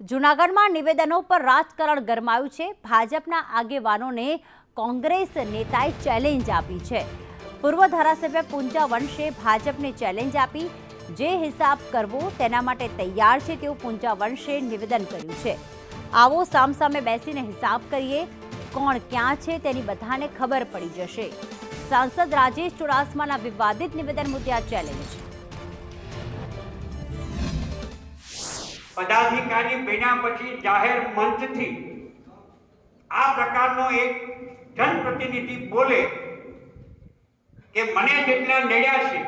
જૂનાગઢમાં નિવેદનો પર રાજકારણ ગરમાયું છે। ભાજપના આગેવાનોને કોંગ્રેસ નેતાએ ચેલેન્જ આપી છે। પૂર્વ ધારાસભ્ય પૂંજા વંશે ભાજપને ચેલેન્જ આપી, જે હિસાબ કરવો તેના માટે તૈયાર છે તેવું પૂંજા વંશે નિવેદન કર્યું છે। આવો સામસામે બેસીને હિસાબ કરીએ, કોણ ક્યાં છે તેની બધાને ખબર પડી જશે। સાંસદ રાજેશ ચુડાસમાના વિવાદિત નિવેદન મુદ્દે આ ચેલેન્જ। પદાધિકારી બન્યા પછી જાહેર મંચથી આ પ્રકારનો એક જનપ્રતિનિધિ બોલે કે મને જેટલા નડ્યા છે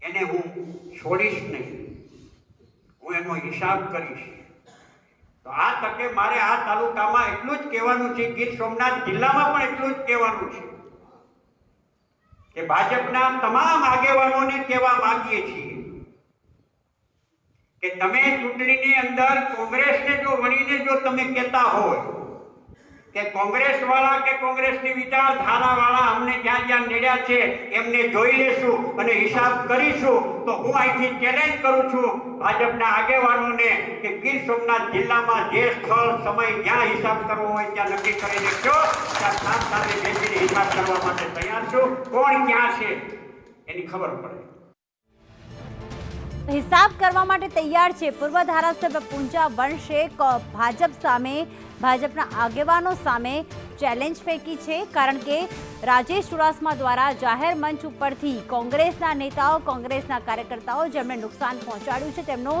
એને હું છોડીશ નહીં, હું એનો હિસાબ કરીશ। તો આ તકે મારે આ તાલુકામાં એટલું જ કહેવાનું છે, ગીર સોમનાથ જિલ્લામાં પણ એટલું જ કહેવાનું છે કે ભાજપના તમામ આગેવાનોને કહેવા માંગીએ છીએ કે તમે ચૂંટણીની અંદર કોંગ્રેસને જો વણીને જો તમે કહેતા હોય કે કોંગ્રેસ વાળા કે કોંગ્રેસની વિચારધારા વાળા અમને જ્યાં જ્યાં નડ્યા છે એમને જોઈ લેશું અને હિસાબ કરીશું, તો હું અહીંથી ચેલેન્જ કરું છું ભાજપના આગેવાનોને કે ગીર સોમનાથ જિલ્લામાં જે સ્થળ સમય જ્યાં હિસાબ કરવો હોય ત્યાં નક્કી કરી દેજો, ત્યાં સાથે બેસીને હિસાબ કરવા માટે તૈયાર છું। કોણ ક્યાં છે એની ખબર પડે। હિસાબ કરવા માટે તૈયાર છે। પૂર્વ ધારાસભ્ય પૂંજા વંશે ભાજપ સામે, ભાજપના આગેવાનો સામે ચેલેન્જ ફેંકી છે, કારણ કે રાજેશ ચુડાસમા દ્વારા જાહેર મંચ ઉપરથી કોંગ્રેસના નેતાઓ, કોંગ્રેસના કાર્યકર્તાઓ જેમણે નુકસાન પહોંચાડ્યું છે તેમનો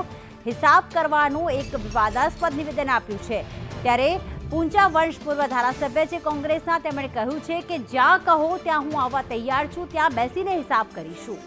હિસાબ કરવાનું એક વિવાદાસ્પદ નિવેદન આપ્યું છે। ત્યારે પૂંજા વંશ પૂર્વ ધારાસભ્ય છે કોંગ્રેસના, તેમણે કહ્યું છે કે જ્યાં કહો ત્યાં હું આવવા તૈયાર છું, ત્યાં બેસીને હિસાબ કરીશું।